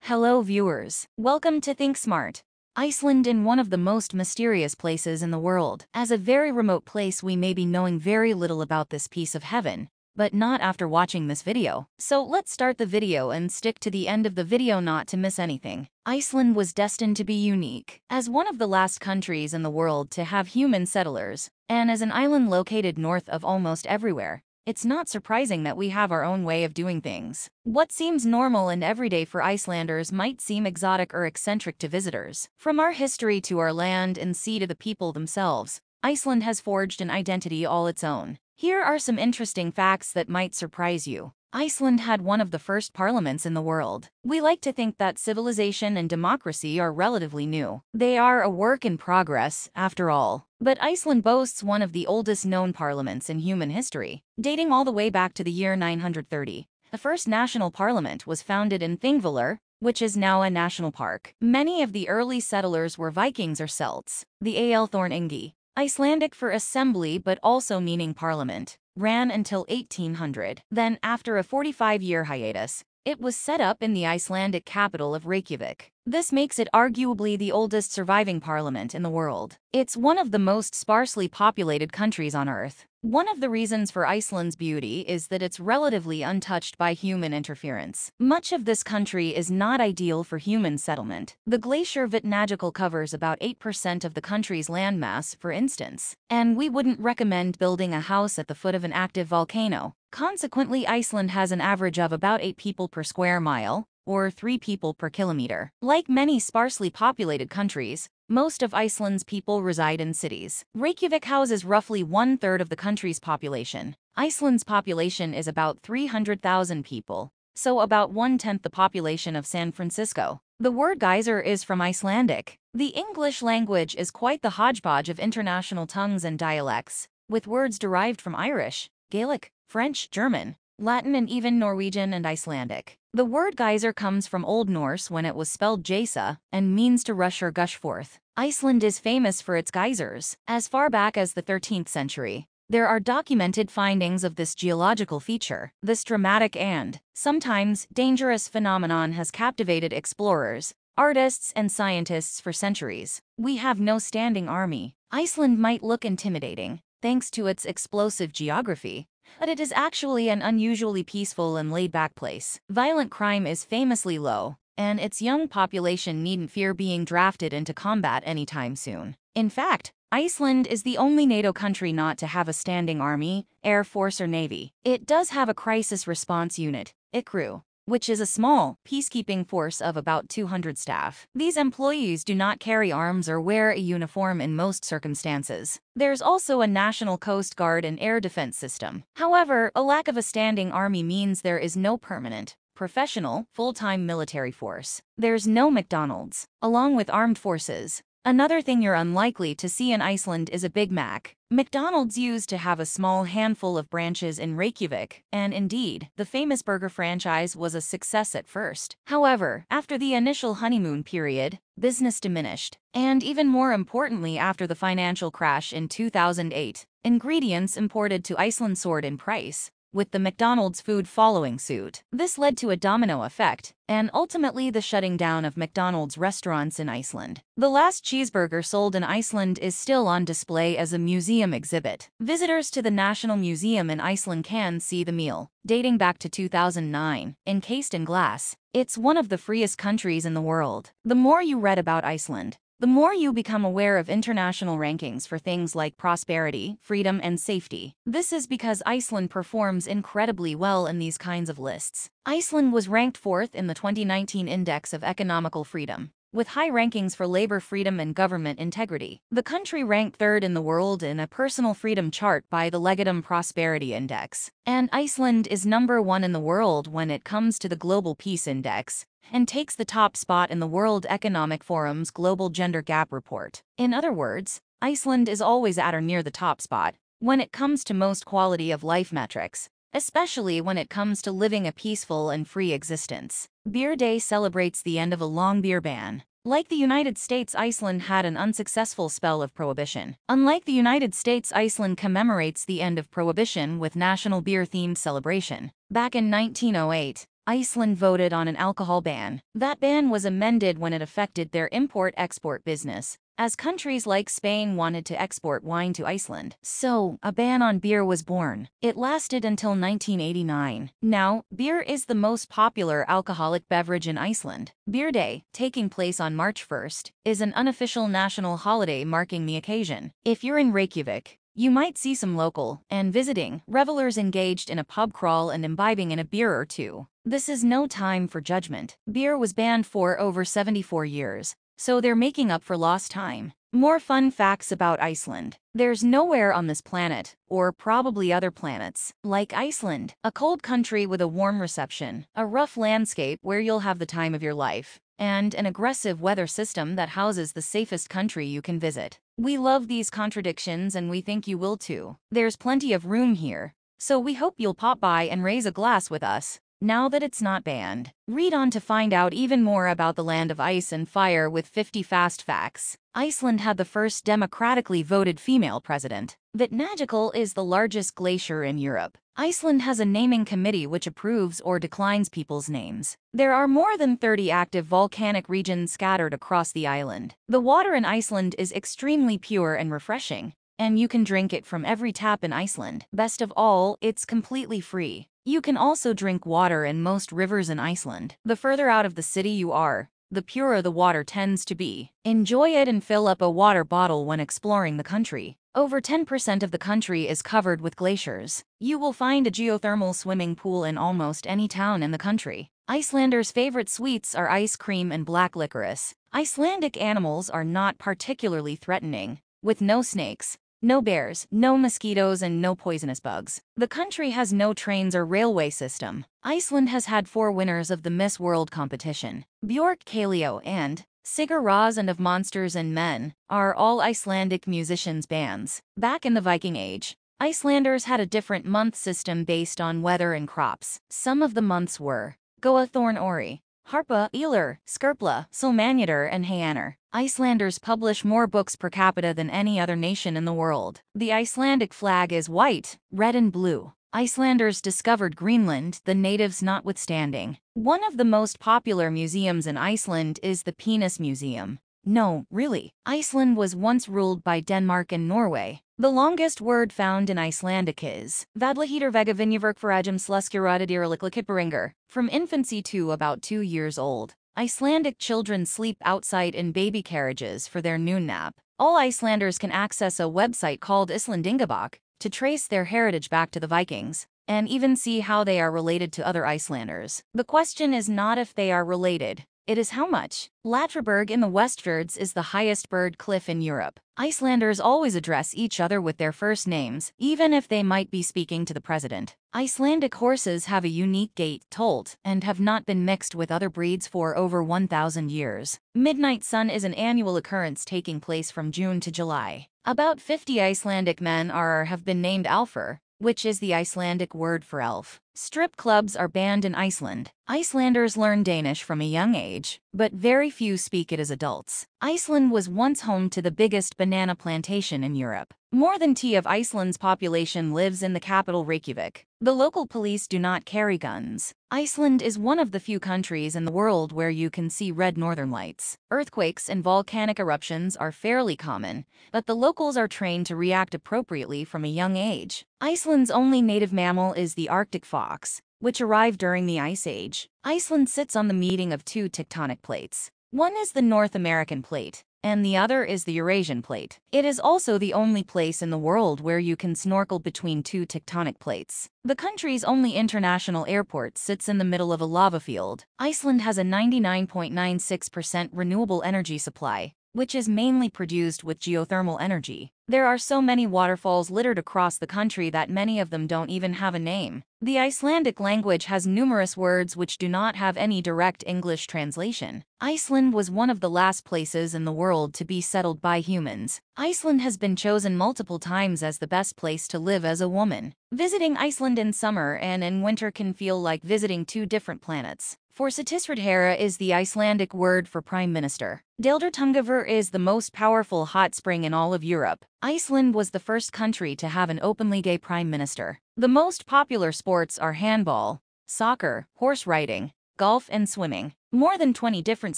Hello viewers, welcome to Think Smart. Iceland is one of the most mysterious places in the world. As a very remote place, we may be knowing very little about this piece of heaven, but not after watching this video. So let's start the video and stick to the end of the video not to miss anything. Iceland was destined to be unique. As one of the last countries in the world to have human settlers, and as an island located north of almost everywhere, it's not surprising that we have our own way of doing things. What seems normal and everyday for Icelanders might seem exotic or eccentric to visitors. From our history to our land and sea to the people themselves, Iceland has forged an identity all its own. Here are some interesting facts that might surprise you. Iceland had one of the first parliaments in the world. We like to think that civilization and democracy are relatively new. They are a work in progress, after all. But Iceland boasts one of the oldest known parliaments in human history, dating all the way back to the year 930. The first national parliament was founded in Thingvellir, which is now a national park. Many of the early settlers were Vikings or Celts. The Althorningi, Icelandic for assembly but also meaning parliament, ran until 1800. Then, after a 45-year hiatus, it was set up in the Icelandic capital of Reykjavik. This makes it arguably the oldest surviving parliament in the world. It's one of the most sparsely populated countries on Earth. One of the reasons for Iceland's beauty is that it's relatively untouched by human interference. Much of this country is not ideal for human settlement. The glacier Vatnajökull covers about 8% of the country's landmass, for instance, and we wouldn't recommend building a house at the foot of an active volcano. Consequently, Iceland has an average of about 8 people per square mile, or 3 people per kilometer. Like many sparsely populated countries, most of Iceland's people reside in cities. Reykjavik houses roughly 1/3 of the country's population. Iceland's population is about 300,000 people, so about 1/10 the population of San Francisco. The word geyser is from Icelandic. The English language is quite the hodgepodge of international tongues and dialects, with words derived from Irish, Gaelic, French, German, Latin, and even Norwegian and Icelandic. The word geyser comes from Old Norse when it was spelled jasa and means to rush or gush forth. Iceland is famous for its geysers. As far back as the 13th century, there are documented findings of this geological feature. This dramatic and sometimes dangerous phenomenon has captivated explorers, artists, and scientists for centuries. We have no standing army. Iceland might look intimidating, thanks to its explosive geography, but it is actually an unusually peaceful and laid-back place. Violent crime is famously low, and its young population needn't fear being drafted into combat anytime soon. In fact, Iceland is the only NATO country not to have a standing army, air force, or navy. It does have a crisis response unit, ICRU, which is a small, peacekeeping force of about 200 staff. These employees do not carry arms or wear a uniform in most circumstances. There's also a national coast guard and air defense system. However, a lack of a standing army means there is no permanent, professional, full-time military force. There's no McDonald's, along with armed forces. Another thing you're unlikely to see in Iceland is a Big Mac. McDonald's used to have a small handful of branches in Reykjavik, and indeed, the famous burger franchise was a success at first. However, after the initial honeymoon period, business diminished. And even more importantly, after the financial crash in 2008, ingredients imported to Iceland soared in price, with the McDonald's food following suit. This led to a domino effect, and ultimately the shutting down of McDonald's restaurants in Iceland. The last cheeseburger sold in Iceland is still on display as a museum exhibit. Visitors to the National Museum in Iceland can see the meal, dating back to 2009, encased in glass. It's one of the freest countries in the world. The more you read about Iceland, the more you become aware of international rankings for things like prosperity, freedom, and safety. This is because Iceland performs incredibly well in these kinds of lists. Iceland was ranked 4th in the 2019 Index of Economical Freedom, with high rankings for labor freedom and government integrity. The country ranked 3rd in the world in a personal freedom chart by the Legatum Prosperity Index. And Iceland is number 1 in the world when it comes to the Global Peace Index, and takes the top spot in the World Economic Forum's Global Gender Gap Report. In other words, Iceland is always at or near the top spot when it comes to most quality of life metrics, especially when it comes to living a peaceful and free existence. Beer Day celebrates the end of a long beer ban. Like the United States, Iceland had an unsuccessful spell of prohibition. Unlike the United States, Iceland commemorates the end of prohibition with national beer-themed celebration. Back in 1908, Iceland voted on an alcohol ban. That ban was amended when it affected their import-export business, as countries like Spain wanted to export wine to Iceland. So, a ban on beer was born. It lasted until 1989. Now, beer is the most popular alcoholic beverage in Iceland. Beer Day, taking place on March 1st, is an unofficial national holiday marking the occasion. If you're in Reykjavik, you might see some local and visiting revelers engaged in a pub crawl and imbibing in a beer or two. This is no time for judgment. Beer was banned for over 74 years, so they're making up for lost time. More fun facts about Iceland. There's nowhere on this planet, or probably other planets, like Iceland, a cold country with a warm reception, a rough landscape where you'll have the time of your life, and an aggressive weather system that houses the safest country you can visit. We love these contradictions and we think you will too. There's plenty of room here, so we hope you'll pop by and raise a glass with us, now that it's not banned. Read on to find out even more about the land of ice and fire with 50 fast facts. Iceland had the first democratically voted female president. Vatnajökull is the largest glacier in Europe. Iceland has a naming committee which approves or declines people's names. There are more than 30 active volcanic regions scattered across the island. The water in Iceland is extremely pure and refreshing, and you can drink it from every tap in Iceland. Best of all, it's completely free. You can also drink water in most rivers in Iceland. The further out of the city you are, the purer the water tends to be. Enjoy it and fill up a water bottle when exploring the country. Over 10% of the country is covered with glaciers. You will find a geothermal swimming pool in almost any town in the country. Icelanders' favorite sweets are ice cream and black licorice. Icelandic animals are not particularly threatening, with no snakes, no bears, no mosquitoes, and no poisonous bugs. The country has no trains or railway system. Iceland has had 4 winners of the Miss World competition. Björk Kaleo and Sigur Rós and of Monsters and Men are all Icelandic musicians' bands. Back in the Viking Age, Icelanders had a different month system based on weather and crops. Some of the months were Goathorn Ori, Harpa, Elar, Skerpla, Silmanjadr, and Hayanar. Icelanders publish more books per capita than any other nation in the world. The Icelandic flag is white, red, and blue. Icelanders discovered Greenland, the natives notwithstanding. One of the most popular museums in Iceland is the Penis Museum. No, really. Iceland was once ruled by Denmark and Norway. The longest word found in Icelandic is Vadlaheter Vegavinjaverkfarajum Sluskuradadirliklikitberinger. From infancy to about 2 years old, Icelandic children sleep outside in baby carriages for their noon nap. All Icelanders can access a website called Íslendingabók to trace their heritage back to the Vikings, and even see how they are related to other Icelanders. The question is not if they are related, it is how much. Latreberg in the Westfjords is the highest bird cliff in Europe. Icelanders always address each other with their first names, even if they might be speaking to the president. Icelandic horses have a unique gait, tolt, and have not been mixed with other breeds for over 1,000 years. Midnight sun is an annual occurrence taking place from June to July. About 50 Icelandic men have been named Alfur, which is the Icelandic word for elf. Strip clubs are banned in Iceland. Icelanders learn Danish from a young age, but very few speak it as adults. Iceland was once home to the biggest banana plantation in Europe. More than half of Iceland's population lives in the capital Reykjavik. The local police do not carry guns. Iceland is one of the few countries in the world where you can see red northern lights. Earthquakes and volcanic eruptions are fairly common, but the locals are trained to react appropriately from a young age. Iceland's only native mammal is the Arctic fox, which arrived during the Ice Age. Iceland sits on the meeting of 2 tectonic plates. One is the North American plate, and the other is the Eurasian plate. It is also the only place in the world where you can snorkel between 2 tectonic plates. The country's only international airport sits in the middle of a lava field. Iceland has a 99.96% renewable energy supply, which is mainly produced with geothermal energy. There are so many waterfalls littered across the country that many of them don't even have a name. The Icelandic language has numerous words which do not have any direct English translation. Iceland was one of the last places in the world to be settled by humans. Iceland has been chosen multiple times as the best place to live as a woman. Visiting Iceland in summer and in winter can feel like visiting 2 different planets. For Forsetisráðherra is the Icelandic word for prime minister. Deildartunguvegur is the most powerful hot spring in all of Europe. Iceland was the first country to have an openly gay prime minister. The most popular sports are handball, soccer, horse riding, golf, and swimming. More than 20 different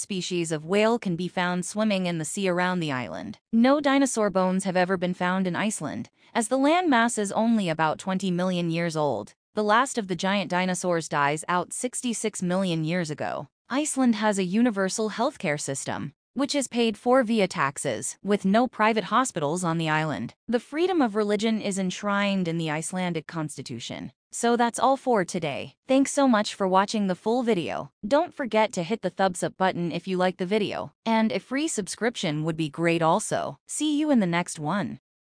species of whale can be found swimming in the sea around the island. No dinosaur bones have ever been found in Iceland, as the land mass is only about 20 million years old. The last of the giant dinosaurs dies out 66 million years ago. Iceland has a universal healthcare system, which is paid for via taxes, with no private hospitals on the island. The freedom of religion is enshrined in the Icelandic constitution. So that's all for today. Thanks so much for watching the full video. Don't forget to hit the thumbs up button if you like the video, and a free subscription would be great also. See you in the next one.